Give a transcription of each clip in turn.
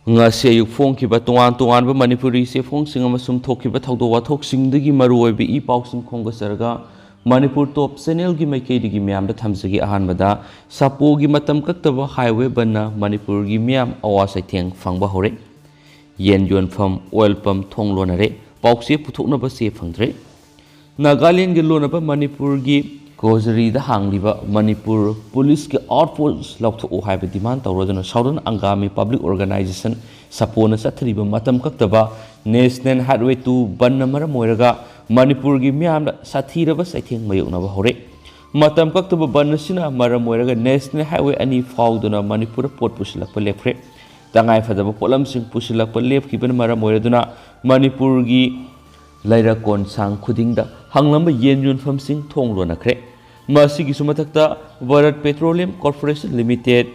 ngasi ayuk phongkiba tongan Manipuri se phongsing amasum thokkiba thawdo wathoksingdagi maruoibe I pausing khongasarga Manipur top channel gi maikeidigi myamda thamjagi ahanbada sapogi matam kaktaba highway banna Manipur gi myam awa saitheng phangba hore yen Yonpham oil pump Thong lonare Paoche Puthoknaba se phangdre Nagaland gi lonaba Manipur gi Kozari da hangliba Manipur police ke outpost lautho haiba demand tawrodana Southern Angami Public Organization sapona sathriba matam kaktaba National Highway 2 banna mara moiraga Manipur gi myamda sathiraba saitheng mayoknaba hore matam kaktaba banna sina mara moiraga National Highway ani fauduna Manipur port pusilakpa lepre tangai fadaba polam sing pusilakpa lepkibana mara moiraduna Manipur gi laira kon sang khudingda hanglamba yen Yonpham sing Thong lonakre masigi sumatakta Bharat Petroleum Corporation Limited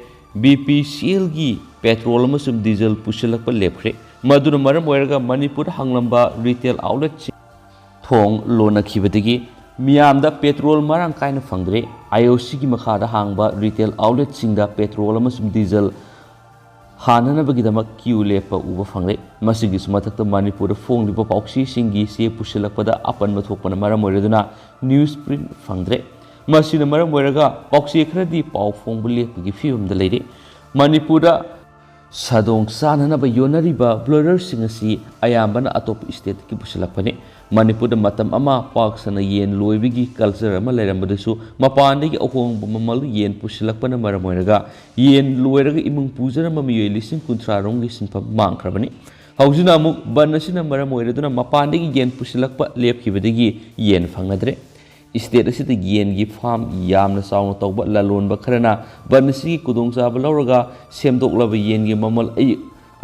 BPCL gi petrol amasum diesel pusilakpa lepre maduna maram oiraga Manipur hanglamba retail outlet Thong lonakhibadagi miyamda petrol marang kaina phangdre IOC gi makhada hangba retail outlet singda petrol amasum diesel hananabagidama queue lepa uba phangre masigi sumatakta Manipur phongliba Paoche singi se pusilakpada apanma thokpana maram oiraduna newsprint phangdre masina maram oiraga Paoche khradi pau phongbu lepagi fiumda leire Manipura sadong sananaba yonariba blurrer singasi ayambana atop state ki pusilakpane Manipur matam ama paksana yen loibigi culture ama lerambadasu mapandagi ahongbu mamal yen pusilakpana maram oiraga yen loiraga imung pujara mamiyoi lising kunthra rongi sinpam mangkrabani haujina amuk banasina maram oiraduna mapandagi yen pusilakpa lepkibadagi yen phangadre state asida yen gi farm yamna sauna tawba lalonba kharana banasi kudongchaba lawraga semdoklaba yen gi mamal ai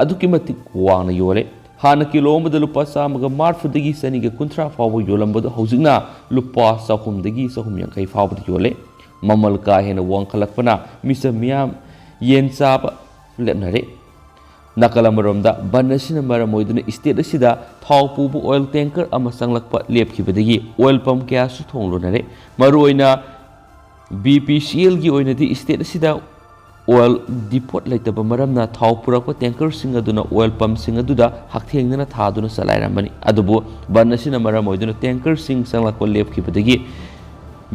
aduki matik wangna yole hana kilomada lupa samaga marfudagi saniga kunthra fawba yolambadu haujikna lupa sahumdagi sahum yankai fawba yole mamal ka hena wangkhalakpana misa miyam yen chaba lepnare Nakalamoromda banasina maramoiduna state asida thau pubu oil tanker ama sanglakpa lepkhibadagi oil pump kya su thonglonare maruoina BPCL gi oinadi state asida oil depot laitaba maramna thau purakpa tanker sing aduna oil pump sing aduda hakthengna thaduna salairamani adubu banasina maramoiduna tanker sing sanglakpa lepkhibadagi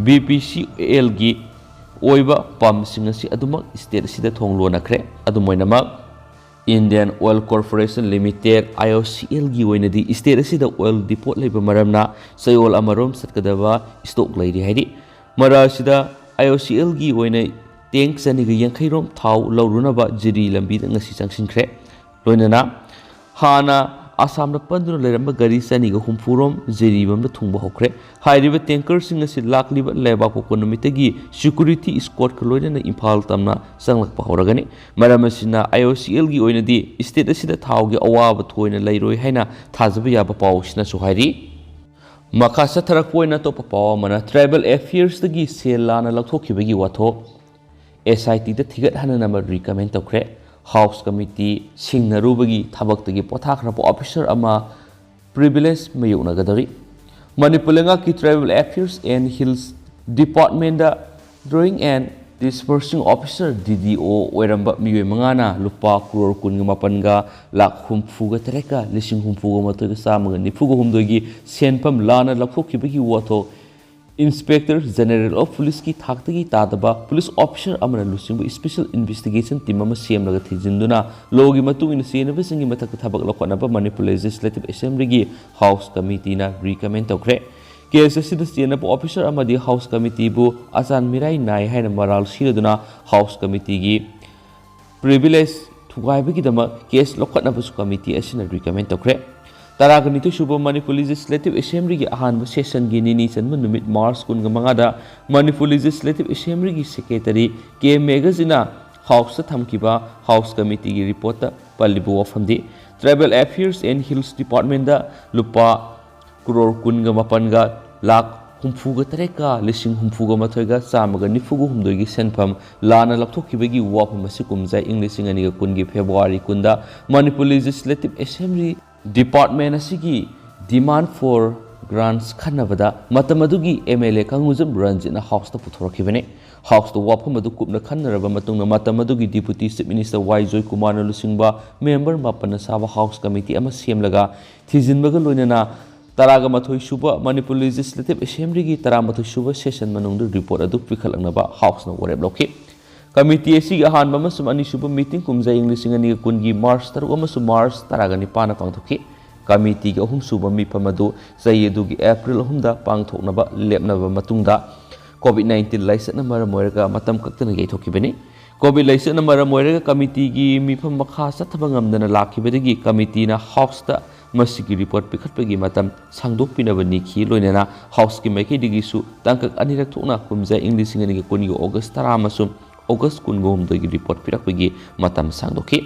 BPCL gi oiba pump sing asi aduma state asida thonglonakre adumoinama Indian Oil Corporation Limited IOCL gi oinadi state asida oil depot leiba maramna sayol amarom satkadaba stock leiri haidi mara sida IOCL gi oina tank saniga yankhairom thau laurunaba jiri lambi da ngasi changsinkhre loinana hana Assam panduna leramba gari saniga humfurom jiri bamda thungba hokre hairiba tanker sing asi lakliba leba ko konomitagi security escort ko loina Imphal tamna sanglakpa horagani maramasina IOCL gi oinadi state asida thaugi awaba thoina leiroi haina thajaba yaba pawsina suhairi makasa tharak poina to pawa mana tribal affairs dagi selana lakthokibagi watho SIT da thigat hanana ma recommend tokre House Committee Singnarubagi Thabak-tagi Pothakrapa Officer ama privilege mayuknagadari Manipulenga ki Tribal Affairs and Hills Department da Drawing and Dispersing Officer DDO oiramba miyoi mangana lupa crore kun mapanga lak humfuga tereka lising humfuga matoga samaga nifuga humdogi senpam lana lakhokibagi wato Inspector General of Police ki thakdagi tadaba police officer amana lusingbu special investigation team ama semlaga thijinduna logi matungina senaba singi mathak thabak lokhanaba Manipur Legislative Assembly gi House Committee na recommend tokre case asida senaba officer amadi House Committee bu asan mirai nai haina maral siraduna House Committee gi privilege thugaibagi dama case lokhanaba su committee asina recommend tokre Taraganito Subo Manipur Legislative Assembly gi ahanba session gi nini chanma numit March kun ga mangada Manipur Legislative Assembly gi Secretary K Magazina House thamkiba House Committee gi report ta palibu wafamdi Tribal Affairs and Hills Department da lupa crore kun ga mapan ga lak humfuga tereka lising humfuga mathoiga samaga nifuga humdoigi senpham lana lapthokibagi wafam asikumjai English ani ga kun gi February kunda Manipur Legislative Assembly Department asigi demand for grants khannabada matamaduggi MLA Kanguzam Ranjitna House ta puthorkibane House to wafam adu kupna khannaraba matungna matamaduggi Deputy Chief Minister Y Joy Kumar Lusingba member mapana saba House Committee ama semlaga thijinbaga loinana taraga mathoi suba Manipur Legislative Assembly gi taramathoi suba session manungdu report adu pikhalangnaba House na wareb lokhi Committee asi ahan bama sum ani suba meeting kumza English ngani kungi March taru ama su March taraga ni pana pangthokhi Committee ga hum suba mi pamadu sayedu gi April humda pangthoknaba lepnaba matungda COVID-19 laisana maramoiraga matam kaktana yaithokibani COVID laisana maramoiraga committee gi mi pham makha sathaba ngamdana lakhibadagi committee na House ta masigi report pikhatpagi matam sangdok pinabani khi loinana House ki maiki digi su tangkak anirak thokna kumza English ngani ga kungi August 10 amasum August 19 gi report pirakpagi matam sangdokhi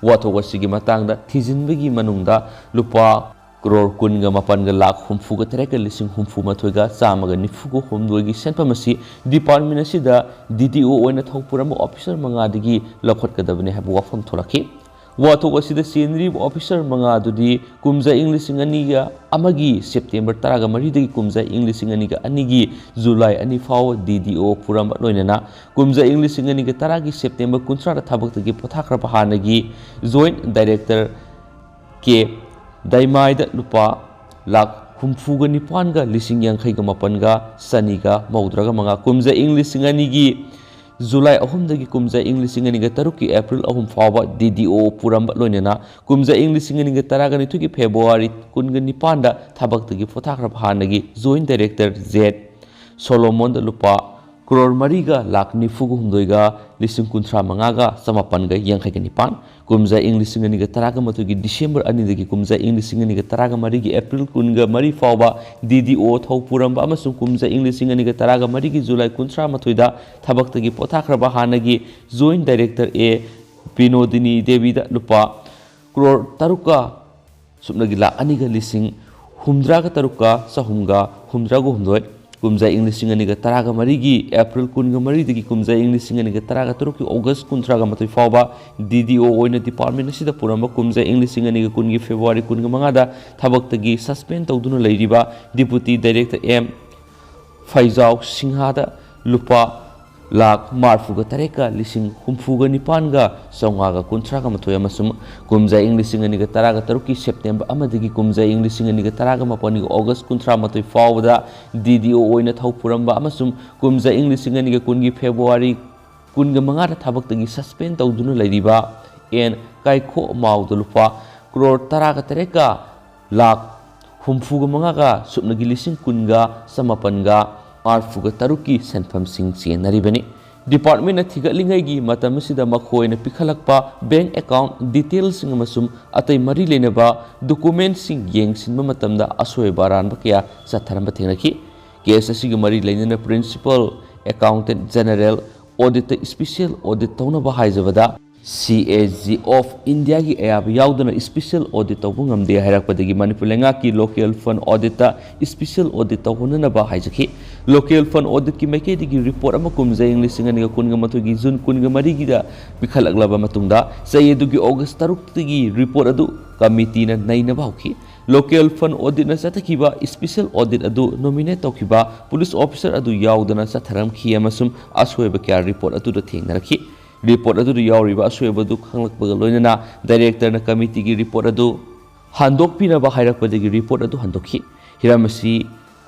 wathogasi matangda thijinbagi manungda lupa crore kunga mapanga lakh humfuga tereka lising humfu mathoiga chamaga nifugo homdoigi senpamasi department asida DDO oina thokpurama officer manga digi lokhotkadabani habu wafam thoraki wathogasi senior officer manga dudi kumza English nganiga amagi September 13 digi kumza English nganiga anigi July ani faw DDO puram loinana kumza English nganiga 10 September 19 thabak digi pothakhra pahanagi joint director ke Daimaida lupa lak humfuga nipanga lising yang kaiga mapanga saniga maudraga manga kumza English nganigi July ahum dagi kumza English nganiga taruki April ahum fawa DDO puramba loinena kumza English nganiga taraga nitugi February kunga nipanda thabak dagi fothakra phanagi joint director Z Solomon da lupa crore mariga lak nifugu humdoiga lising kuntra mangaga samapanga yang kaiga nipan kumza English nganiga taraga matugi December ani dagi kumza English nganiga taraga marigi April kunga mari fawa DDO thau puramba amasung kumza English nganiga taraga marigi July kuntra matuida thabak dagi pothakraba hanagi joint director A Binodini Devi da lupa crore taruka subnagi la aniga lising humdraga taruka sahumga humdrago humdoi kumza English nganiga taraga marigi April kunga mari dagi kumza English nganiga taraga taruki August kuntraga matoi fawa DDO oina department asida puramba kumza English nganiga kungi February kunga mangada thabak dagi suspend tawduna leiriba deputy director M Faizau Singha da lupa lak marfuga tareka lising humfuga nipanga songaga kuntraga matoi amasum kumza English nganiga taraga taruki September amadagi kumza English nganiga taraga mapani August kuntra matoi fawda DDO oina thau puramba amasum kumza English nganiga kungi February kunga mangada thabak dagi suspend tawduna leiriba en kaikho maudu lupa crore taraga tareka lak humfuga mangaga subnagi lising kunga samapanga marfuga taruki senfam sing chenaribani department thigalingai matamsida makhoina pikhalakpa bank account details amasum atai mari lenaba documents sing yengsinba matamda asoiba ranba kya satharamba thenaki case asigi mari lenina principal accountant general auditor special audit taunaba haijabada CAG of India ki ayab yaudana special audit tawbu ngamde hairakpadagi Manipur lenga ki local fund auditor special audit tawhunana ba haijaki local fund audit ki maike digi report ama kumza English ngani kunga matugi June kunga marigi da bikhalaglaba matungda sayedugi August 3 digi report adu committee na naina bauki local fund audit na sathakiba special audit adu nominate tawkiba police officer adu yaudana satharam khi amasum ashoiba kya report adu da thengnarakhi report adu yauriba ashoibadu khanglakbaga loinana director na committee gi report adu handokpina ba hairakpadagi report adu handokhi hiramasi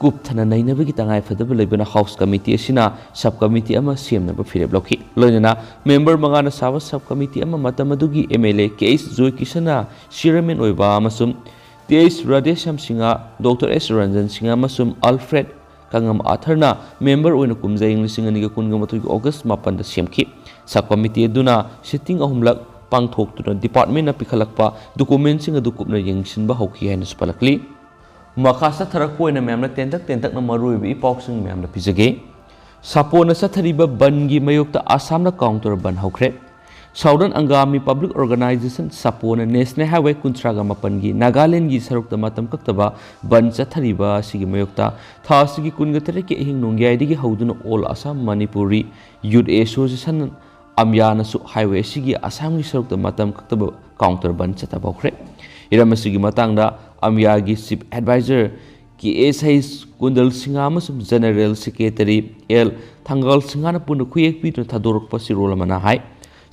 kupthana nainabagi tangai fadaba leibana house committee asina sub committee ama semnaba fireb lokhi loinana member mangana sawa sub committee ama matamadugi MLA case Joy Kisana chairman oiba amasum TS Radesham Singha Dr S Ranjan Singha amasum Alfred Kangam Atharna member oina kumza English ngani ga kunga matugi August 9 da semki sub committee aduna sitting ahumlak pangthoktura department na pikhalakpa documents sing adu kupna yengsinba hokhi haina spalakli makasa tharakpoina memna tentak na maruiba ipausing memna pijage sapona sathariba bangi mayokta Assamna counter ban hokre Southern Angami Public Organization Sapona National Highway Kuntraga Mapangi Nagaland gi sarukta matam kaktaba ban chathariba sigi mayokta thasigi kunga tereki ehing nongyai digi hauduna All Assam Manipuri Youth Association amyana su highway sigi Assam gi sarukta matam kaktaba counter ban chatabokre iramasi gi matangda amya gi chief advisor ki SI Kundal Singha amasum General Secretary L Thangal Singhana puna khuyek pi tuna thadorokpa sirol amana hai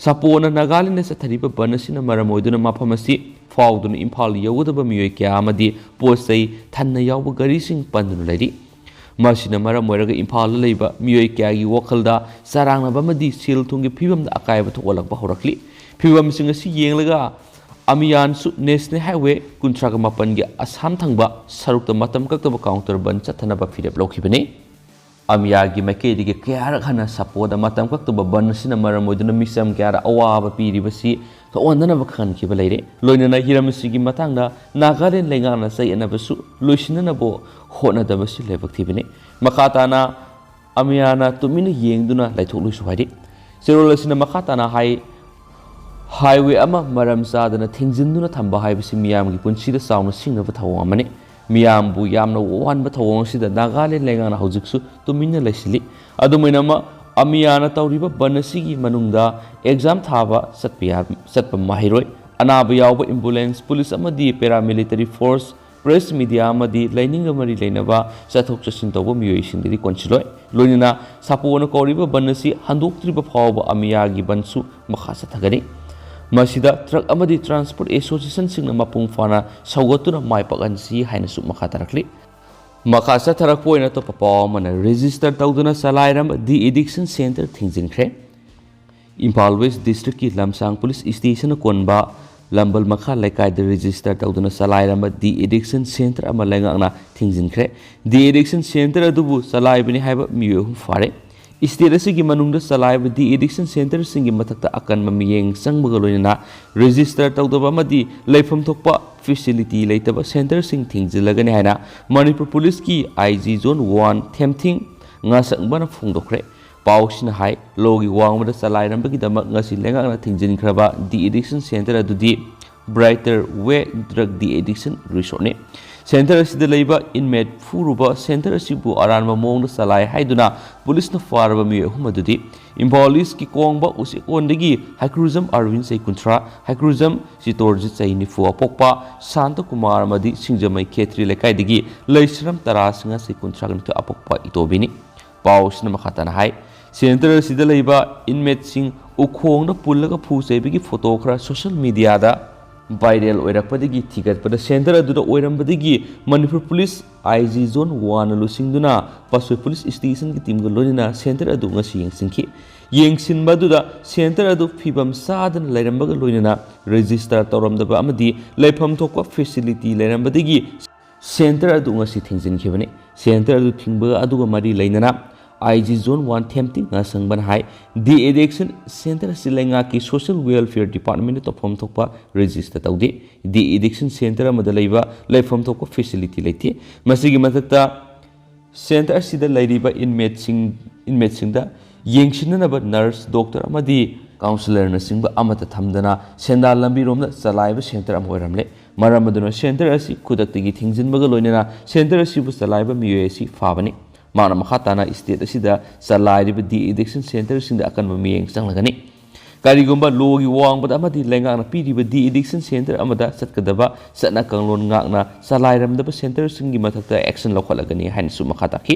sapona Nagaland sa thariba banasina maramoiduna maphamasi fauduna Imphal yawdaba miyoi kya amadi posai thanna yawba gari sing panduna lari masina maramoiraga Imphal leiba miyoi kya gi wakhalda sarangnaba amadi sil thungi phibamda akaiba thokolakba horakli phibam sing asi yenglaga Amiyan su National Highway kuntraga mapan gi Assam thangba sarukta matam kaktaba counter ban chathanaba phirep lokhibani Amiya gi maikei gi kyarak hana sapoda matam kaktaba ban sina maramoiduna misam kyara awaba piribasi thondana bakhan khiba leire loinana hiramsi gi matangda Nagaland lengana sai anabasu loisinana bo hona dabasi lebak thibani makhatana Amiyana tumina yengduna laithoklu suhari serolasina makhatana hai Highway ama maram sadana thingzinduna thamba haibasi miyam gi punsida sauna singnaba thawong amani miyam bu yamna wanba thawong sida Nagaland lengana hojiksu tumina laisili adumainama Amiyana tawriba banasi gi manungda exam thaba satpa mahiroi anaba yawba ambulance police amadi paramilitary force press media amadi lining amari leinaba sathok chasin tawba miyoi singdi konchiloi loinina sapona koriba banasi handoktriba phawba Amiya gi bansu makha sathagani Masida truck amadi transport association singna mapung fana saugatuna maipakansi haina su makha tarakli makha sa tarak poina to papa mana register tawduna salairam the addiction center thingjinkre Imphal West district ki Lamsang police station konba lambal makha laikai de register tawduna salairam the addiction center ama lengangna thingjinkre the addiction center adubu salaibani haiba miyo fare State asigi manungda salaiba the addiction center singi mathakta akanma miyeng sangbaga loinana register tawdaba amadi leifam thokpa facility leitaba center sing thingzilagani haina Manipur police ki IG zone 1 Themthing nga sangbana phungdokre Paoche hai logi wangmada salairambagi dama ngasi lengangna thingjinkraba the addiction center adudi brighter way drug the addiction resort ne Center asida leiba inmate furuba center asibu aranma mongda salai haiduna police na farba mi humadudi impolis ki kongba usi ondagi hacruism Arvin sai kuntra hacruism sitorji sai ni fu apokpa Santa Kumar amadi singjamai khetri lekai digi leisram tarasinga sai kuntra gan apokpa itobini Paoche na makhatana hai center asida leiba inmate sing ukhongna pullaga phu saibigi photo khra social media da viral oirakpadagi thigatpada center aduda oirambadagi Manipur police IG zone 1 lusingduna Pasoi police station ki team golonina center adu ngasi yengsingki yengsinbaduda center adu phibam sadan lairambaga loinana register tawramdaba amadi leifam thokpa facility lairambadagi center adu ngasi thingjinkibani center adu thingba aduga mari lainana IG zone 1 Themthing nga sangban hai the addiction center silenga ki social welfare department to form thokpa register tawdi the addiction center amada leiba leifam thokpa facility leiti masigi mathakta center sida leiriba inmate sing da yengsinanaba nurse doctor amadi counselor na singba amata thamdana senda lambi romna salaiba center am oiramle maramaduna center asi kudaktagi thingjinbaga loinana center asi bu salaiba miyoesi fabani Mana makhatana state asida salairiba the addiction center singda akanba miyeng sanglagani karigumba logi wangbada amadi lengana piriba the addiction center amada satkadaba satna kanglon ngakna salairamdaba center singi mathakta action lokhalagani hansu makhataki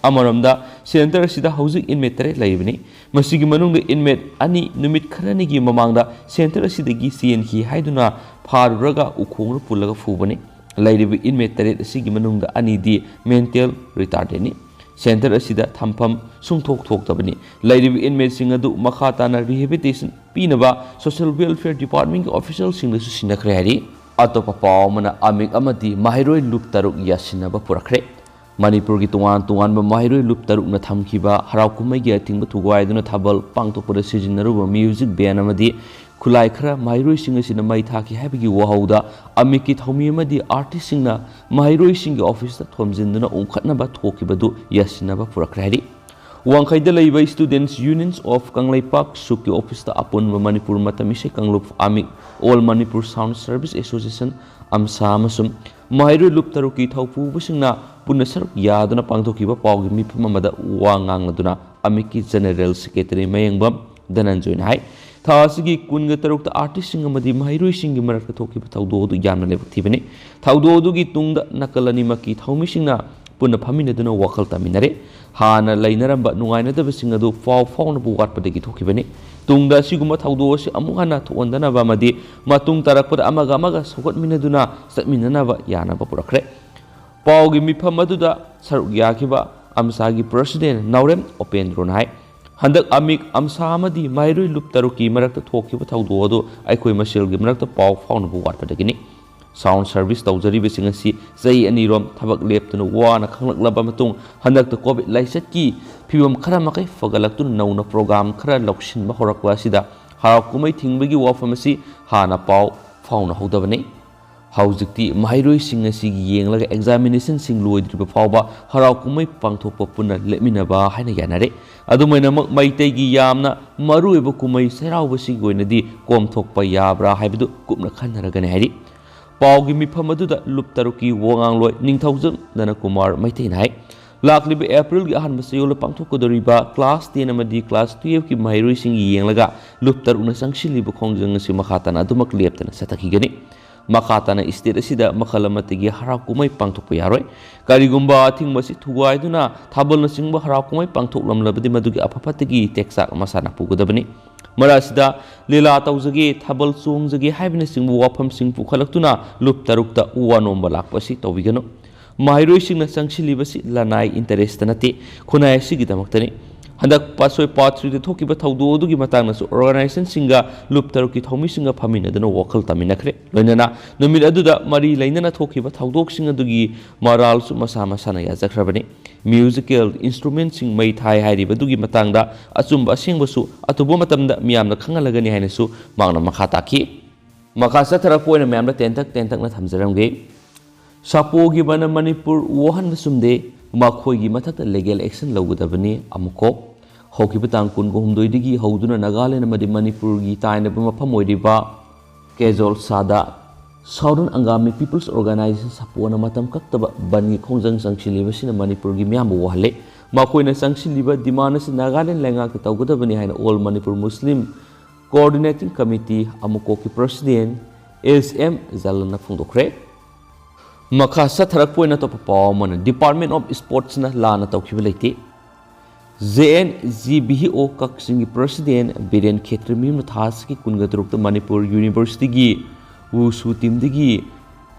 amaramda center asida hojik inmate tare laibani masigi manungda inmate ani numit kharani gi mamangda center asida gi CNK haiduna pharuraga ukhongra pullaga fubani lairiba inmate tare asigi manungda ani di mental retarded ni Center asida thampham sungthok thoktabani lairibi inmate sing adu makhatana rehabilitation pinaba social welfare department official sing su sinakhre hari atopa pawmana amik amadi mahiroi loop taruk yasinaba purakre Manipur gi tungan mahiroi loop taruk na thamkiba harau kumai gi atingba thugaiduna thabal pangtokpada sijinaruba music band amadi khulai khara mahiroi sing asina mai thaki habigi wahauda amiki thomi amadi artist singna mahiroi sing office ta thomjinduna ongkhatnaba thokibadu yasinaba purakrari wangkhaida leiba students unions of Kanglaipak suki office ta apun Manipur matamise Kanglup amik all Manipur sound service association amsa amasum mahiroi loop taruki thaupu busingna punna saruk yaduna pangthokiba pawgi miphamamada wangangladuna amiki general secretary mayengbam Dananjoin hai ꯊꯥ ꯑꯁꯤꯒꯤ 23ꯇ ꯑꯥꯔꯇꯤꯁꯁꯤꯡ ꯑꯃꯗꯤ ꯃꯍꯩꯔꯣꯏꯁꯤꯡꯒꯤ ꯃꯔꯛꯇ ꯊꯣꯛꯈꯤꯕ ꯊꯧꯗꯣꯛ ꯑꯗꯨ ꯌꯥꯝꯅ ꯂꯥꯏꯕꯛ ꯊꯤꯕꯅꯤ꯫ ꯊꯧꯗꯣꯛ ꯑꯗꯨꯒꯤ ꯇꯨꯡꯗ ꯅꯥꯀꯜ ꯑꯅꯤꯃꯛꯀꯤ ꯊꯧꯃꯤꯁꯤꯡꯅ ꯄꯨꯟꯅ ꯐꯝꯃꯤꯟꯅꯗꯨꯅ ꯋꯥꯈꯜ ꯇꯥꯃꯤꯟꯅꯔꯦ꯫ ꯍꯥꯟꯅ ꯂꯩꯅꯔꯝꯕ ꯅꯨꯡꯉꯥꯏꯅꯗꯕꯁꯤꯡ ꯑꯗꯨ ꯄꯥꯎ ꯐꯥꯎꯅꯕ ꯋꯥꯠꯄꯗꯒꯤ ꯊꯣꯛꯈꯤꯕꯅꯤ꯫ ꯇꯨꯡꯗ ꯑꯁꯤꯒꯨꯝꯕ ꯊꯧꯗꯣꯛ ꯑꯁꯤ ꯑꯃꯨꯛ ꯍꯟꯅ ꯊꯣꯛꯍꯟꯗꯅꯕ ꯑꯃꯗꯤ ꯃꯇꯨꯡ ꯇꯥꯔꯛꯄꯗ ꯑꯃꯒ ꯁꯧꯒꯠꯃꯤꯟꯅꯗꯨꯅ ꯆꯠꯃꯤꯟꯅꯅꯕ ꯌꯥꯅꯕ ꯄꯨꯔꯛꯈ꯭ꯔꯦ꯫ ꯄꯥꯎꯒꯤ ꯃꯤꯐꯝ ꯑꯗꯨꯗ ꯁꯔꯨꯛ ꯌꯥꯈꯤꯕ ꯑꯝꯁꯥꯒꯤ ꯄ꯭ꯔꯁꯤꯗꯦꯟꯠ ꯅꯥꯎꯔꯦꯝ ꯑꯣꯄꯦꯟꯗ꯭ꯔꯣꯅ ꯍꯥꯏ ꯍꯟꯗꯛ ꯑꯃꯤꯛ ꯑꯝꯁꯥ ꯑꯃꯗꯤ ꯃꯍꯩꯔꯣꯏ ꯂꯨꯞ ꯇꯔꯨꯛꯀꯤ ꯃꯔꯛꯇ ꯊꯣꯛꯈꯤꯕ ꯊꯧꯗꯣꯛ ꯑꯗꯨ ꯑꯩꯈꯣꯏ ꯃꯁꯦꯜꯒꯤ ꯃꯔꯛꯇ ꯄꯥꯎ ꯐꯥꯎꯅꯕ ꯋꯥꯠꯄꯗꯒꯤꯅꯤ꯫ ꯁꯥꯎꯟ ꯁꯔꯚꯤꯁ ꯇꯧꯖꯔꯤꯕꯁꯤꯡ ꯑꯁꯤ ꯆꯍꯤ 2ꯔꯣꯝ ꯊꯕꯛ ꯂꯦꯞꯇꯨꯅ ꯋꯥꯅ ꯈꯪꯂꯛꯂꯕ ꯃꯇꯨꯡ ꯍꯟꯗꯛꯇ ꯀꯣꯚꯤꯗ ꯂꯥꯏꯆꯠꯀꯤ ꯐꯤꯚꯝ ꯈꯔ ꯃꯈꯩ ꯐꯒꯠꯂꯛꯇꯨꯅ ꯅꯧꯅ ꯄ꯭ꯔꯣꯒ꯭ꯔꯥꯝ ꯈꯔ ꯂꯧꯁꯤꯟꯕ ꯍꯧꯔꯛꯄ ꯑꯁꯤꯗ ꯍꯔꯥꯎ ꯀꯨꯝꯍꯩ ꯊꯤꯡꯕꯒꯤ ꯋꯥꯐꯝ ꯑꯁꯤ ꯍꯥꯟꯅ ꯄꯥꯎ ꯐꯥꯎꯅꯍꯧꯗꯕꯅꯤ꯫ ꯍꯧꯖꯤꯛꯇꯤ ꯃꯍꯩꯔꯣꯏꯁꯤꯡ ꯑꯁꯤꯒꯤ ꯌꯦꯡꯂꯒ ꯑꯦꯛꯖꯥꯃꯤꯅꯦꯁꯟꯁꯤꯡ ꯂꯣꯏꯗ꯭ꯔꯤꯕ ꯐꯥꯎꯕ ꯍꯔꯥꯎ ꯀꯨꯝꯍꯩ ꯄꯥꯡꯊꯣꯛꯄ ꯄꯨꯟꯅ ꯂꯦꯞꯃꯤꯟꯅꯕ ꯍꯥꯏꯅ ꯌꯥꯅꯔꯦ꯫ ꯑꯗꯨꯃꯥꯏꯅꯃꯛ ꯃꯩꯇꯩꯒꯤ ꯌꯥꯝꯅ ꯃꯔꯨꯑꯣꯏꯕ ꯀꯨꯝꯍꯩ ꯆꯩꯔꯥꯎꯕꯁꯤꯒꯤ ꯑꯣꯏꯅꯗꯤ ꯀꯣꯝꯊꯣꯛꯄ ꯌꯥꯕ꯭ꯔꯥ ꯍꯥꯏꯕꯗꯨ ꯀꯨꯞꯅ ꯈꯟꯅꯔꯒꯅꯤ ꯍꯥꯏꯔꯤ꯫ ꯄꯥꯎꯒꯤ ꯃꯤꯐꯝ ꯑꯗꯨꯗ ꯂꯨꯞ ꯇꯔꯨꯛꯀꯤ ꯋꯥꯉꯥꯡꯂꯣꯏ ꯅꯤꯡꯊꯧꯖꯝ ꯗꯅꯀꯨꯃꯥꯔ ꯃꯩꯇꯩꯅ ꯍꯥꯏ ꯂꯥꯛꯂꯤꯕ ꯑꯦꯄ꯭ꯔꯤꯜꯒꯤ ꯑꯍꯥꯟꯕ ꯆꯌꯣꯜꯗ ꯄꯥꯡꯊꯣꯛꯀꯗꯧꯔꯤꯕ ꯀ꯭ꯂꯥꯁ 10 ꯑꯃꯗꯤ ꯀ꯭ꯂꯥꯁ 12ꯀꯤ ꯃꯍꯩꯔꯣꯏꯁꯤꯡ ꯌꯦꯡꯂꯒ ꯂꯨꯞ ꯇꯔꯨꯛꯅ ꯆꯪꯁꯤꯜꯂꯤꯕ ꯈꯣꯡꯖꯪ ꯑꯁꯤ ꯃꯈꯥ ꯇꯥꯅ ꯑꯗꯨꯃꯛ ꯂꯦꯞꯇꯅ ꯆꯠꯊꯈꯤꯒꯅꯤ꯫ ꯃꯈꯥ ꯇꯥꯅ ꯏꯁꯇꯦꯠ ꯑꯁꯤꯗ ꯃꯈꯜ ꯑꯃꯠꯇꯒꯤ ꯍꯔꯥꯎ ꯀꯨꯝꯍꯩ ꯄꯥꯡꯊꯣꯛꯄ ꯌꯥꯔꯣꯏ꯫ ꯀꯔꯤꯒꯨꯝꯕ ꯑꯊꯤꯡꯕ ꯑꯁꯤ ꯊꯨꯒꯥꯏꯗꯨꯅ ꯊꯥꯕꯜꯅꯆꯤꯡꯕ ꯍꯔꯥꯎ ꯀꯨꯝꯍꯩ ꯄꯥꯡꯊꯣꯛꯂꯝꯂꯕꯗꯤ ꯃꯗꯨꯒꯤ ꯑꯐ ꯐꯠꯇꯒꯤ ꯇꯦꯛꯆꯥꯛ ꯃꯁꯥꯅ ꯄꯨꯒꯗꯕꯅꯤ꯫ ꯃꯔꯛ ꯑꯁꯤꯗ ꯂꯤꯂꯥ ꯇꯧꯖꯒꯦ ꯊꯥꯕꯜ ꯆꯣꯡꯖꯒꯦ ꯍꯥꯏꯕꯅꯆꯤꯡꯕ ꯋꯥꯐꯝꯁꯤꯡ ꯄꯨꯈꯠꯂꯛꯇꯨꯅ ꯂꯨꯞ ꯇꯔꯨꯛꯇ ꯎ ꯋꯥꯅꯣꯝꯕ ꯂꯥꯛꯄ ꯑꯁꯤ ꯇꯧꯕꯤꯒꯅꯨ꯫ ꯃꯍꯩꯔꯣꯏꯁꯤꯡꯅ ꯆꯪꯁꯤꯜꯂꯤꯕꯁꯤ ꯂꯅꯥꯏ ꯏꯟꯇꯔꯦꯁꯇ ꯅꯠꯇꯦ ꯈꯨꯟꯅꯥꯏ ꯑꯁꯤꯒꯤꯗꯃꯛꯇꯅꯤ꯫ ꯍꯟꯗꯛ ꯄꯥꯠꯁꯣꯏ ꯄꯥꯔꯠ 3ꯗ ꯊꯣꯛꯈꯤꯕ ꯊꯧꯗꯣꯛ ꯑꯗꯨꯒꯤ ꯃꯇꯥꯡꯗꯁꯨ ꯑꯣꯔꯒꯅꯥꯏꯖꯦꯁꯟꯁꯤꯡꯒ ꯂꯨꯞ ꯇꯔꯨꯛꯀꯤ ꯊꯧꯃꯤꯁꯤꯡꯒ ꯐꯝꯃꯤꯟꯅꯗꯨꯅ ꯋꯥꯈꯜ ꯇꯥꯃꯤꯟꯅꯈ꯭ꯔꯦ꯫ ꯂꯣꯏꯅꯅ ꯅꯨꯃꯤꯠ ꯑꯗꯨꯗ ꯃꯔꯤ ꯂꯩꯅꯅ ꯊꯣꯛꯈꯤꯕ ꯊꯧꯗꯣꯛꯁꯤꯡ ꯑꯗꯨꯒꯤ ꯃꯔꯥꯜꯁꯨ ꯃꯁꯥ ꯃꯁꯥꯅ ꯌꯥꯖꯈ꯭ꯔꯕꯅꯤ꯫ ꯃ꯭ꯌꯨꯖꯤꯀꯦꯜ ꯏꯟꯁꯇ꯭ꯔꯨꯃꯦꯟꯠꯁꯤꯡ ꯃꯩ ꯊꯥꯏ ꯍꯥꯏꯔꯤꯕꯗꯨꯒꯤ ꯃꯇꯥꯡꯗ ꯑꯆꯨꯝꯕ ꯑꯁꯦꯡꯕꯁꯨ ꯑꯊꯨꯕ ꯃꯇꯝꯗ ꯃꯤꯌꯥꯝꯅ ꯈꯪꯍꯜꯂꯒꯅꯤ ꯍꯥꯏꯅꯁꯨ ꯃꯍꯥꯛꯅ ꯃꯈꯥ ꯇꯥꯈꯤ꯫ ꯃꯈꯥ ꯆꯠꯊꯔꯛꯄ ꯑꯣꯏꯅ ꯃꯌꯥꯝꯗ ꯇꯦꯟꯇꯛꯅ ꯊꯝꯖꯔꯝꯒꯦ꯫ ꯁꯥꯄꯣꯒꯤ ꯕꯅ ꯃꯅꯤꯄꯨꯔ ꯋꯥꯍꯟꯕ ꯆꯨꯝꯗꯦ ꯃꯈꯣꯏꯒꯤ ꯃꯊꯛꯇ ꯂꯤꯒꯦꯜ ꯑꯦꯛꯁꯟ ꯂꯧꯒꯗꯕꯅꯤ ꯑꯃꯨꯛꯀꯣꯛ ꯍꯧꯈꯤꯕ ꯇꯥꯡ 23ꯗꯒꯤ ꯍꯧꯗꯨꯅ ꯅꯥꯒꯥꯂꯦꯟ ꯑꯃꯗꯤ ꯃꯅꯤꯄꯨꯔꯒꯤ ꯇꯥꯏꯅꯕ ꯃꯐꯝ ꯑꯣꯏꯔꯤꯕ ꯀꯦꯖꯣꯜꯁꯥꯗ ꯁꯥꯎꯗꯔꯟ ꯑꯪꯒꯥꯃꯤ ꯄꯤꯄꯜꯁ ꯑꯣꯔꯒꯅꯥꯏꯖꯦꯁꯟ ꯁꯥꯄꯣꯅ ꯃꯇꯝ ꯀꯛꯇꯕ ꯕꯟꯒꯤ ꯈꯣꯡꯖꯪ ꯆꯪꯁꯤꯜꯂꯤꯕꯁꯤꯅ ꯃꯅꯤꯄꯨꯔꯒꯤ ꯃꯤꯌꯥꯝꯕꯨ ꯋꯥꯍꯜꯂꯦ꯫ ꯃꯈꯣꯏꯅ ꯆꯪꯁꯤꯜꯂꯤꯕ ꯗꯤꯃꯥꯟ ꯑꯁꯤ ꯅꯥꯒꯥꯂꯦꯟ ꯂꯩꯉꯥꯛꯇ ꯇꯧꯒꯗꯕꯅꯤ ꯍꯥꯏꯅ all Manipur Muslim coordinating committee ꯑꯃꯨꯛꯀꯣꯛꯀꯤ ꯄ꯭ꯔꯁꯤꯗꯦꯟꯠ SM ꯖꯂꯟꯅ ꯐꯣꯡꯗꯣꯛꯈ꯭ꯔꯦ꯫ ꯃꯈꯥ ꯆꯠꯊꯔꯛꯄ ꯑꯣꯏꯅ ꯑꯇꯣꯞꯄ ꯄꯥꯎ ꯑꯃꯅ ꯗꯤꯄꯥꯔꯠꯃꯦꯟꯠ ꯑꯣꯐ ꯁ꯭ꯄꯣꯔꯠꯁꯅ ꯂꯥꯟꯅ ꯇꯧꯈꯤꯕ ꯂꯩꯇꯦ꯫ JNGBHO ꯀꯛꯆꯤꯡꯒꯤ ꯄ꯭ꯔꯁꯤꯗꯦꯟꯠ ꯕꯤꯔꯦꯟ ꯈꯦꯇ꯭ꯔꯤꯃꯌꯨꯝꯅ ꯊꯥ ꯑꯁꯤꯒꯤ 23ꯇ ꯃꯅꯤꯄꯨꯔ ꯌꯨꯅꯤꯚꯔꯁꯤꯇꯤꯒꯤ ꯋꯨꯁꯨ ꯇꯤꯝꯗꯒꯤ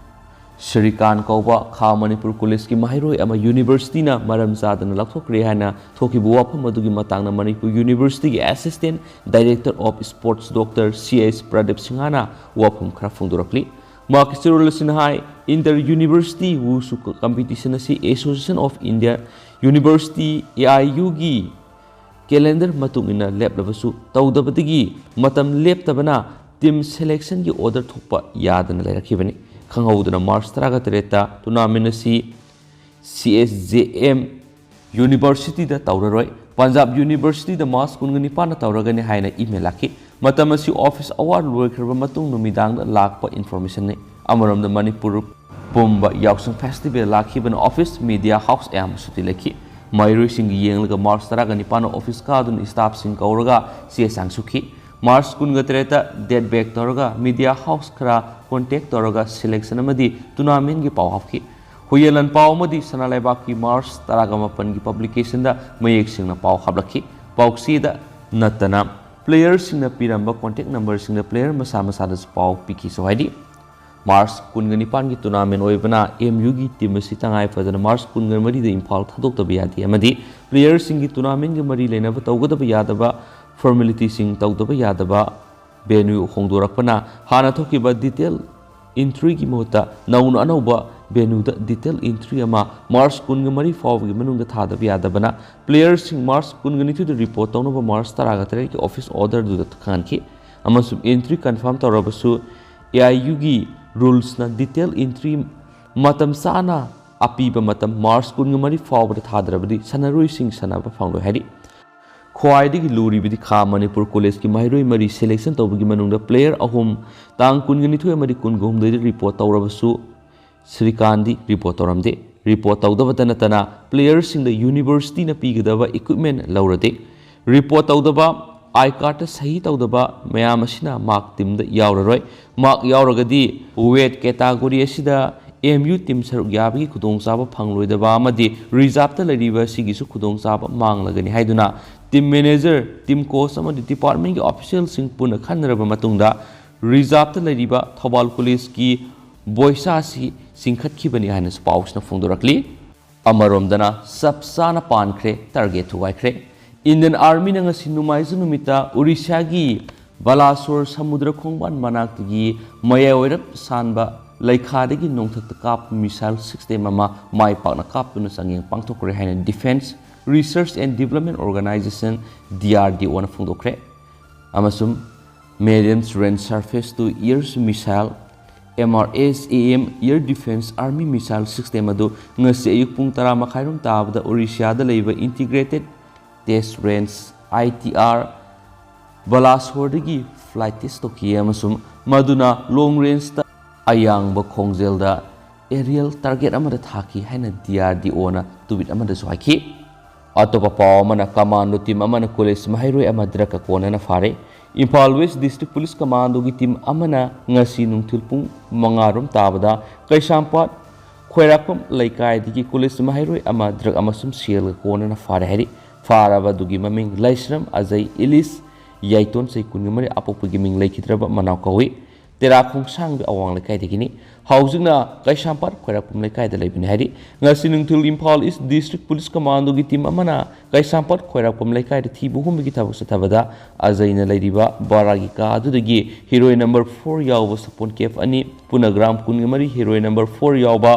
ꯁ꯭ꯔꯤꯀꯥꯟ ꯀꯧꯕ ꯈꯥ ꯃꯅꯤꯄꯨꯔ ꯀꯣꯂꯦꯖꯀꯤ ꯃꯍꯩꯔꯣꯏ ꯑꯃ ꯌꯨꯅꯤꯚꯔꯁꯤꯇꯤꯅ ꯃꯔꯝ ꯆꯥꯗꯅ ꯂꯧꯊꯣꯛꯈ꯭ꯔꯦ ꯍꯥꯏꯅ ꯊꯣꯛꯈꯤꯕ ꯋꯥꯐꯝ ꯑꯗꯨꯒꯤ ꯃꯇꯥꯡꯗ ꯃꯅꯤꯄꯨꯔ ꯌꯨꯅꯤꯚꯔꯁꯤꯇꯤꯒꯤ assistant director of sports doctor CH Pradip ꯁꯤꯡꯍꯅ ꯋꯥꯐꯝ ꯈꯔ ꯐꯣꯡꯗꯣꯔꯛꯂꯤ꯫ ꯃꯍꯥꯛꯀꯤ ꯆꯦꯔꯣꯜ ꯑꯁꯤꯅ ꯍꯥꯏ ꯏꯟꯇꯔ ꯌꯨꯅꯤꯚꯔꯁꯤꯇꯤ ꯋꯨꯁꯨ ꯀꯝꯄꯤꯇꯤꯁꯟ ꯑꯁꯤ ꯑꯦꯁꯣꯁꯤꯌꯦꯁꯟ ꯑꯣꯐ ꯏꯟꯗꯤꯌꯥ ꯌꯨꯅꯤꯚꯔꯁꯤꯇꯤ AIUꯒꯤ ꯀꯦꯂꯦꯟꯗꯔ ꯃꯇꯨꯡ ꯏꯟꯅ ꯂꯦꯞꯂꯕꯁꯨ ꯇꯧꯗꯕꯗꯒꯤ ꯃꯇꯝ ꯂꯦꯞꯇꯕꯅ ꯇꯤꯝ ꯁꯦꯂꯦꯛꯁꯟꯒꯤ ꯑꯣꯔꯗꯔ ꯊꯣꯛꯄ ꯌꯥꯗꯅ ꯂꯩꯔꯛꯈꯤꯕꯅꯤ꯫ ꯈꯪꯍꯧꯗꯅ ꯃꯥꯔꯆ 18ꯇ ꯇꯨꯔꯅꯥꯃꯦꯟꯠ ꯑꯁꯤ CSJM ꯌꯨꯅꯤꯚꯔꯁꯤꯇꯤꯗ ꯇꯧꯔꯔꯣꯏ ꯄꯟꯖꯥꯕ ꯌꯨꯅꯤꯚꯔꯁꯤꯇꯤꯗ ꯃꯥꯔꯆ 29ꯗ ꯇꯧꯔꯒꯅꯤ ꯍꯥꯏꯅ ꯏꯃꯦꯜ ꯂꯥꯛꯈꯤ꯫ ꯃꯇꯝ ꯑꯁꯤ ꯑꯣꯐꯤꯁ ꯑꯋꯥꯔ ꯂꯣꯏꯈ꯭ꯔꯕ ꯃꯇꯨꯡ ꯅꯨꯃꯤꯗꯥꯡꯗ ꯂꯥꯛꯄ ꯏꯟꯐꯣꯔꯃꯦꯁꯟꯅꯤ꯫ ꯑꯃꯔꯣꯝꯗ ꯃꯅꯤꯄꯨꯔ ꯄꯨꯝꯕ ꯌꯥꯎꯁꯪ ꯐꯦꯁꯇꯤꯚꯦꯜ ꯂꯥꯛꯈꯤꯕꯅ ꯑꯣꯐꯤꯁ ꯃꯤꯗꯤꯌꯥ ꯍꯥꯎꯁ ꯑꯌꯥꯝꯕ ꯁꯨꯇꯤ ꯂꯩꯈꯤ꯫ ꯃꯍꯩꯔꯣꯏꯁꯤꯡꯒꯤ ꯌꯦꯡꯂꯒ ꯃꯥꯔꯆ 19ꯅ ꯑꯣꯐꯤꯁ ꯀꯥꯗꯨꯅ ꯁ꯭ꯇꯥꯐꯁꯤꯡ ꯀꯧꯔꯒ ꯆꯦ ꯆꯥꯡ ꯁꯨꯈꯤ꯫ ꯃꯥꯔꯆ 23ꯇ ꯗꯦꯠ ꯕꯦꯛ ꯇꯧꯔꯒ ꯃꯤꯗꯤꯌꯥ ꯍꯥꯎꯁ ꯈꯔ ꯀꯣꯟꯇꯦꯛ ꯇꯧꯔꯒ ꯁꯦꯂꯦꯛꯁꯟ ꯑꯃꯗꯤ ꯇꯨꯔꯅꯥꯃꯦꯟꯠꯒꯤ ꯄꯥꯎ ꯍꯥꯞꯈꯤ꯫ ꯍꯨꯌꯦꯂꯟ ꯄꯥꯎ ꯑꯃꯗꯤ ꯁꯅꯥꯂꯩꯕꯥꯛꯀꯤ ꯃꯥꯔꯆ 18ꯒꯤ ꯄꯕ꯭ꯂꯤꯀꯦꯁꯟꯗ ꯃꯌꯦꯛ ꯁꯦꯡꯅ ꯄꯥꯎ ꯍꯥꯞꯂꯛꯈꯤ꯫ ꯄꯥꯎꯆꯦꯗ ꯅꯠꯇꯅ ꯄ꯭ꯂꯦꯌꯔꯁꯤꯡꯅ ꯄꯤꯔꯝꯕ ꯀꯣꯟꯇꯦꯛ ꯅꯝꯕꯔꯁꯤꯡꯗ ꯄ꯭ꯂꯦꯌꯔ ꯃꯁꯥ ꯃꯁꯥꯗꯁꯨ ꯄꯥꯎ ꯄꯤꯈꯤꯁꯨ ꯍꯥꯏꯔꯤ꯫ ꯃꯥꯔꯆ 29ꯒꯤ ꯇꯨꯔꯅꯥꯃꯦꯟꯠ ꯑꯣꯏꯕꯅ MUꯒꯤ ꯇꯤꯝ ꯑꯁꯤ ꯇꯉꯥꯏ ꯐꯗꯅ ꯃꯥꯔꯆ 24ꯗ ꯏꯝꯐꯥꯜ ꯊꯥꯗꯣꯛꯇꯕ ꯌꯥꯗꯦ ꯑꯃꯗꯤ ꯄ꯭ꯂꯦꯌꯔꯁꯤꯡꯒꯤ ꯇꯨꯔꯅꯥꯃꯦꯟꯠꯒ ꯃꯔꯤ ꯂꯩꯅꯕ ꯇꯧꯒꯗꯕ ꯌꯥꯗꯕ ꯐꯣꯔꯃꯦꯂꯤꯇꯤꯁꯤꯡ ꯇꯧꯗꯕ ꯌꯥꯗꯕ ꯚꯦꯅ꯭ꯌꯨ ꯍꯣꯡꯗꯣꯔꯛꯄꯅ ꯍꯥꯟꯅ ꯊꯣꯛꯈꯤꯕ ꯗꯤꯇꯦꯜ ꯏꯟꯇ꯭ꯔꯤꯒꯤ ꯃꯍꯨꯠꯇ ꯅꯧꯅ ꯑꯅꯧꯕ ꯚꯦꯅ꯭ꯌꯨꯗ ꯗꯤꯇꯦꯜ ꯏꯟꯇ꯭ꯔꯤ ꯑꯃ ꯃꯥꯔꯆ 23 ꯐꯥꯎꯕꯒꯤ ꯃꯅꯨꯡꯗ ꯊꯥꯗꯕ ꯌꯥꯗꯕꯅ ꯄ꯭ꯂꯦꯌꯔꯁꯤꯡ ꯃꯥꯔꯆ 22ꯗ ꯔꯤꯄꯣꯔꯠ ꯇꯧꯅꯕ ꯃꯥꯔꯆ 18ꯒꯤ ꯑꯣꯐꯤꯁ ꯑꯣꯔꯗꯔꯗꯨꯗ ꯈꯪꯍꯟꯈꯤ꯫ ꯑꯃꯁꯨꯡ ꯑꯦꯟꯇ꯭ꯔꯤ ꯀꯟꯐꯥꯔꯝ ꯇꯧꯔꯕꯁꯨ AIUꯒꯤ ꯔꯨꯜꯁꯅ ꯗꯤꯇꯦꯜ ꯏꯟꯇ꯭ꯔꯤ ꯃꯇꯝ ꯆꯥꯅ ꯑꯄꯤꯕ ꯃꯇꯝ ꯃꯥꯔꯆ 23 ꯐꯥꯎꯕꯗ ꯊꯥꯗ꯭ꯔꯕꯗꯤ ꯁꯥꯟꯅꯔꯣꯏꯁꯤꯡ ꯁꯥꯟꯅꯕ ꯐꯪꯂꯣꯏ ꯍꯥꯏꯔꯤ꯫ ꯈ꯭ꯋꯥꯏꯗꯒꯤ ꯂꯨꯔꯤꯕꯗꯤ ꯈꯥ ꯃꯅꯤꯄꯨꯔ ꯀꯣꯂꯦꯖꯀꯤ ꯃꯍꯩꯔꯣꯏ 3 ꯁꯦꯂꯦꯛꯁꯟ ꯇꯧꯕꯒꯤ ꯃꯅꯨꯡꯗ ꯄ꯭ꯂꯦꯌꯔ 3 ꯇꯥꯡ 22 ꯑꯃꯗꯤ 23ꯗ ꯔꯤꯄꯣꯔꯠ ꯇꯧꯔꯕꯁꯨ ꯁ꯭ꯔꯤꯀꯥꯟꯗꯤ ꯔꯤꯄꯣꯔꯠ ꯇꯧꯔꯝꯗꯦ꯫ ꯔꯤꯄꯣꯔꯠ ꯇꯧꯗꯕꯇ ꯅꯠꯇꯅ ꯄ꯭ꯂꯦꯌꯔꯁꯤꯡꯗ ꯌꯨꯅꯤꯚꯔꯁꯤꯇꯤꯅ ꯄꯤꯒꯗꯕ ꯏꯀ꯭ꯋꯤꯞꯃꯦꯟꯠ ꯂꯧꯔꯗꯦ꯫ ꯔꯤꯄꯣꯔꯠ ꯇꯧꯗꯕ आई कार्ड सही तौदबा मैम असिना मार्क टीम यावररोय मार्क यावरगदी वेट कैटेगरी असिदा एमयू टीम सरुक याबगी खुदोंचाबा फंगलोइदबा अमदी रिजर्व लैरिबा सिगिसु खुदोंचाबा मांगलगनी हाइदुना टीम मैनेजर टीम कोच अमदी डिपार्टमेंट की ऑफिशियल सिंग पुन खनरबा मतुंगदा रिजर्व लैरिबा थौबाल कॉलेज की बोइसा सि सिंखतखिबनी हाइना पाउसना फोंदोरकली अमरोमदना सबसाना पानख्रे टारगेट थुवाइख्रे इंडियन आर्मी नंगसी नुमाइजु नुमिता उड़ीसा की बालासोर समुद्र खोंबान मनाक्तगी मयाओइरप सानबा लैखादगी नोंथक काप मिसाइल सिस्टम अमा माइ पाकना कापतुना संगिंग पांगथोकरे हाइना defence research and development organisation DRDO ना फोंदोखरे अमसुम medium range surface to air missile MRSAM air defence army missile system अदु ngasi ayuk pung 10 makhairung tabda Orissa da leiba integrated test range ITR Balasore dagi flight test toki amasum maduna long range ta ayang ba khongjel da aerial target amada thaki haina DRDO na tubit amada swaki atopa paw mana commando team amana college mahairoi amadra ka kona na fare Imphal West District Police Commando की team अमना ngasi nungthil pung mangarom tabada Kaisampat Khoirakpam Laikai Kulis Mahairoi ama drug amasum seal kona na fare hari faraba dugi maming Laisram Azai Ilis Yaiton say kunimari apopugi ming laikitraba manaw kawi tera khong sang awang laikai digini housing na Kaisampat Khoirakpam Laikai da laibini hari ngasi nungthil Imphal East District Police Commando की team Amna Kaisampat Khoirakpam Laikai da thibu hum gi thabuk sathabada Azai na lairiba baragi ka adudagi heroine number 4 yawa sapon kef ani punagram kunimari heroine number 4 yawa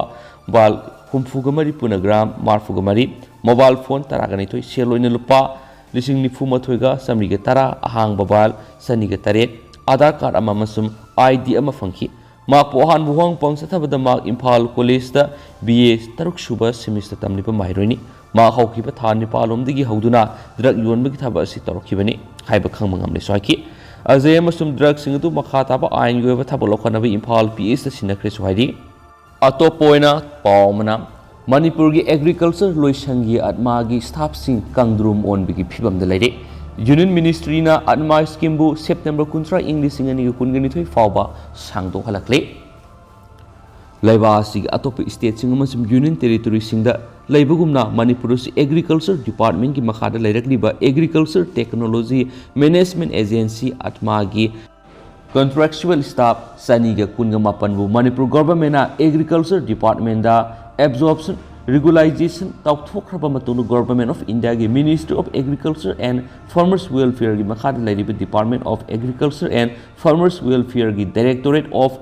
bal humfugamari punagram marfugamari mobile phone taragani toy seloina lupa lising nifu mathoiga samriga tara ahang babal saniga taret Aadhaar card ama masum ID ama fangki ma pohan buhang pang sathabada ma Imphal College da BA taruk suba semester tamlipa mahironi ma hawkiba thani palom digi hawduna drug yonbagi thaba asi tarokibani haiba khangmangamle swaki azay masum drug singatu makha taba ain yoba thaba lokhanaba Imphal PS da sinakre swari atopoina pawmana Manipur ki agriculture loisangi atmagi staff sing kangdrum onbigi phibam da leire Union Ministry na atma scheme bu September kuntra English ingani kungani thoi fawba sangdo halakle laiba sig atop state sing amasum union territory sing da laibugumna Manipur si agriculture department ki makhada lairakliba agriculture technology management agency atma gi contractual staff saniga kunga mapan bu Manipur government na agriculture department da absorption regularization tauthokraba matunu government of India ki Ministry of Agriculture and Farmers Welfare ki makhada lairiba Department of Agriculture and Farmers Welfare ki Directorate of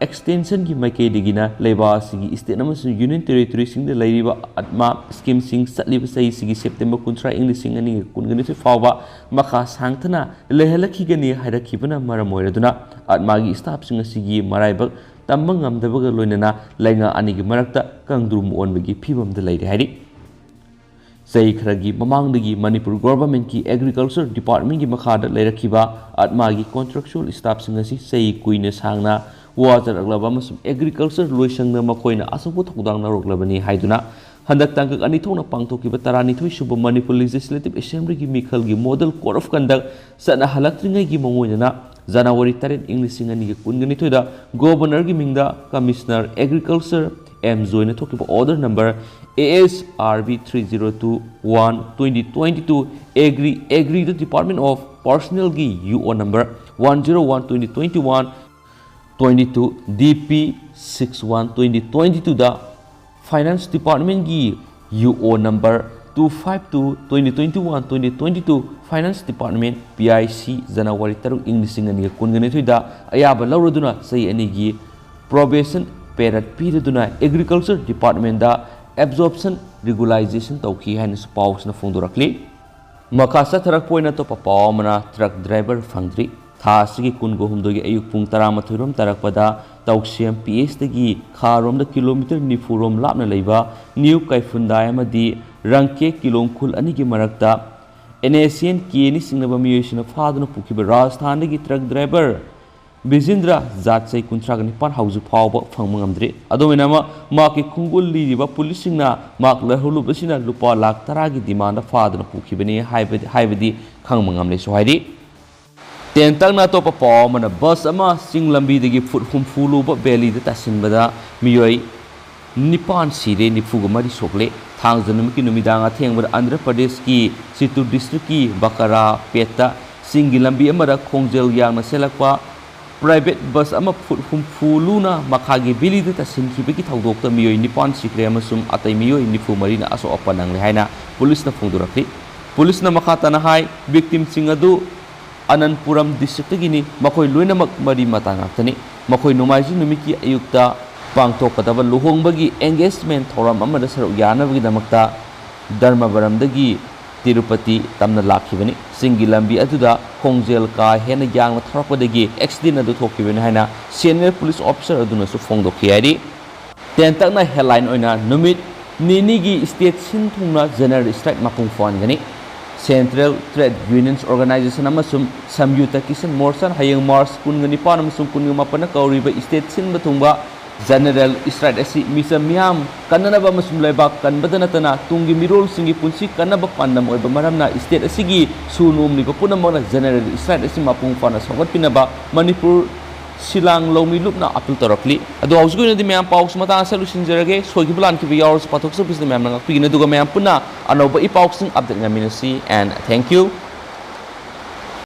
Extension ki maikei digina leiba sigi state namas union territory sing de lairiba atma scheme sing satliba sai sigi September kuntra English sing ani kungani thi fawba makha sangthana lehelakhi gani hairakibana maramoiraduna atma gi staff sing sigi maraiba Tambang amdabaga loinana lainga anigi marakta kangdrum onbagi phibam da laire hari sei khragi mamangdagi Manipur government ki agriculture department ki makhada lairakhiba atmagi contractual staff singasi sei kuina sangna water aglaba masum agriculture loisangna makoina asabu thokdang na roglabani haiduna handak tangkak ani thona pangthokiba tarani thui suba Manipur legislative assembly ki mikhal gi model code of conduct sana halaktringai gi mongoina January 3 English ingani ki kungani thoida governor ki mingda commissioner agriculture M joina thokiba order number ASRB 3021 2022 agree the Department of Personnel ki UO number 101 2021 22 DP 61 2022 da Finance Department ki UO number 252 2021 Finance Department PIC January 3 English ingani kungani thoida ayaba lauraduna sei ani gi probation period piraduna Agriculture Department da absorption regularization tauki haina paus na fondorakli makasa tharak poina to papamana truck driver fangdri thasigi kungo humdogi ayuk pung 10 rom tarakpada tauksem PS dagi kharom da kilometer nifurom lapna leiba new kaifundai amadi rangke kilongkhul ani gi marakta NACN kini singnaba miyosina faduna pukiba Rajasthan dagi truck driver Bijindra Zatsai kuntragani pan hauju phawba phangmangamdri adomenama maki khungul liriba policingna mak lahulubasina lupa lakh 10 gi demand faduna pukibani haibadi khangmangamle sohairi ꯇꯦꯟꯇꯛꯅ ꯑꯇꯣꯞꯄ ꯄꯥꯎ ꯑꯃꯅ bus ꯑꯃ ꯆꯤꯡ ꯂꯝꯕꯤꯗꯒꯤ foot 60 ꯂꯨꯕ ꯕꯦꯂꯤꯗ ꯇꯥꯁꯤꯟꯕꯗ ꯃꯤꯑꯣꯏ 9 ꯁꯤꯔꯦ 94 ꯁꯣꯛꯂꯦ ꯊꯥꯡꯖ ꯅꯨꯃꯤꯠꯀꯤ ꯅꯨꯃꯤꯗꯥꯡ ꯑꯊꯦꯡꯕꯗ ꯑꯟꯙ꯭ꯔ ꯄ꯭ꯔꯗꯦꯁꯀꯤ ꯆꯤꯠꯇꯨꯔ ꯗꯤꯁꯇ꯭ꯔꯤꯛꯀꯤ ꯕꯀꯔꯥ ꯄꯦꯠꯇ ꯆꯤꯡꯒꯤ ꯂꯝꯕꯤ ꯑꯃꯗ ꯈꯣꯡꯖꯦꯜ ꯌꯥꯡꯅ ꯆꯦꯜꯂꯛꯄ ꯄ꯭ꯔꯥꯏꯚꯦꯠ ꯕꯁ ꯑꯃ ꯐꯨꯠ 60 ꯂꯨꯅ ꯃꯈꯥꯒꯤ ꯕꯦꯂꯤꯗ ꯇꯥꯁꯤꯟꯈꯤꯕꯒꯤ ꯊꯧꯗꯣꯛꯇ ꯃꯤꯑꯣꯏ 9 ꯁꯤꯈ꯭ꯔꯦ ꯑꯃꯁꯨꯡ ꯑꯇꯩ ꯃꯤꯑꯣꯏ 94ꯅ ꯑꯁꯣꯛ ꯑꯄꯟ ꯅꯪꯂꯦ ꯍꯥꯏꯅ ꯄꯨꯂꯤꯁꯅ ꯐꯣꯡꯗꯣꯔꯛꯂꯤ ꯄꯨꯂꯤꯁꯅ ꯃꯈꯥ ꯇꯥꯅ ꯍꯥꯏ ꯚꯤꯛꯇꯤꯝꯁꯤꯡ ꯑꯗꯨ ꯑꯅꯟꯄꯨꯔꯝ ꯗꯤꯁꯇ꯭ꯔꯤꯛꯇꯒꯤꯅꯤ ꯃꯈꯣꯏ ꯂꯣꯏꯅꯃꯛ ꯃꯔꯤ ꯃꯇꯥ ꯉꯥꯛꯇꯅꯤ ꯃꯈꯣꯏ ꯅꯣꯡꯃꯥꯏꯖꯤꯡ ꯅꯨꯃꯤꯠꯀꯤ ꯑꯌꯨꯛꯇ ꯄꯥꯡꯊꯣꯛꯀꯗꯕ ꯂꯨꯍꯣꯡꯕꯒꯤ ꯑꯦꯡꯒꯦꯖꯃꯦꯟ ꯊꯧꯔꯝ ꯑꯃꯗ ꯁꯔꯨꯛ ꯌꯥꯅꯕꯒꯤꯗꯃꯛꯇ ꯙꯔꯃꯕꯔꯝꯗꯒꯤ ꯇꯤꯔꯨꯄꯇꯤ ꯇꯝꯅ ꯂꯥꯛꯈꯤꯕꯅꯤ ꯆꯤꯡꯒꯤ ꯂꯝꯕꯤ ꯑꯗꯨꯗ ꯈꯣꯡꯖꯦꯜ ꯀꯥ ꯍꯦꯟꯅ ꯌꯥꯡꯅ ꯊꯧꯔꯛꯄꯗꯒꯤ ꯑꯦꯛꯁꯤꯗꯦꯟ ꯑꯗꯨ ꯊꯣꯛꯈꯤꯕꯅꯤ ꯍꯥꯏꯅ ꯁꯦꯅꯤꯌꯔ ꯄꯨꯂꯤꯁ ꯑꯣꯐꯤꯁꯔ ꯑꯗꯨꯅꯁꯨ ꯐꯣꯡꯗꯣꯛꯈꯤ ꯍꯥꯏꯔꯤ ꯇꯦꯟꯇꯛꯅ ꯍꯦꯗꯂꯥꯏꯟ ꯑꯣꯏꯅ ꯅꯨꯃꯤꯠ ꯅꯤꯅꯤꯒꯤ ꯁ꯭ꯇꯦꯠ ꯁꯤꯟ ꯊꯨꯡꯅ ꯖꯦꯅꯔꯦꯜ ꯁ꯭ꯇ꯭ꯔꯥꯏꯛ ꯃꯄꯨꯡ ꯐꯥꯍꯟꯒꯅꯤ Central Trade Unions Organization amasung Samyuta Kisan Morsan hayang Mars 19 amasung 18 kauriba state sinba thungba General Strike asi misa miyam kananaba amasung laibak kanbada natana tunggi mirol singi punsi kanaba pandam oiba maramna state asigi sunum ni punamona General Strike asi mapung fana sogot pinaba Manipur Silang Lomi Lupna apil torakli ado hausgu na di mayam paus mata solution jarage sogi bulan ki yaurs patok sa business mayam nang pigina duga mayam puna anoba i pausing update ngaminasi and thank you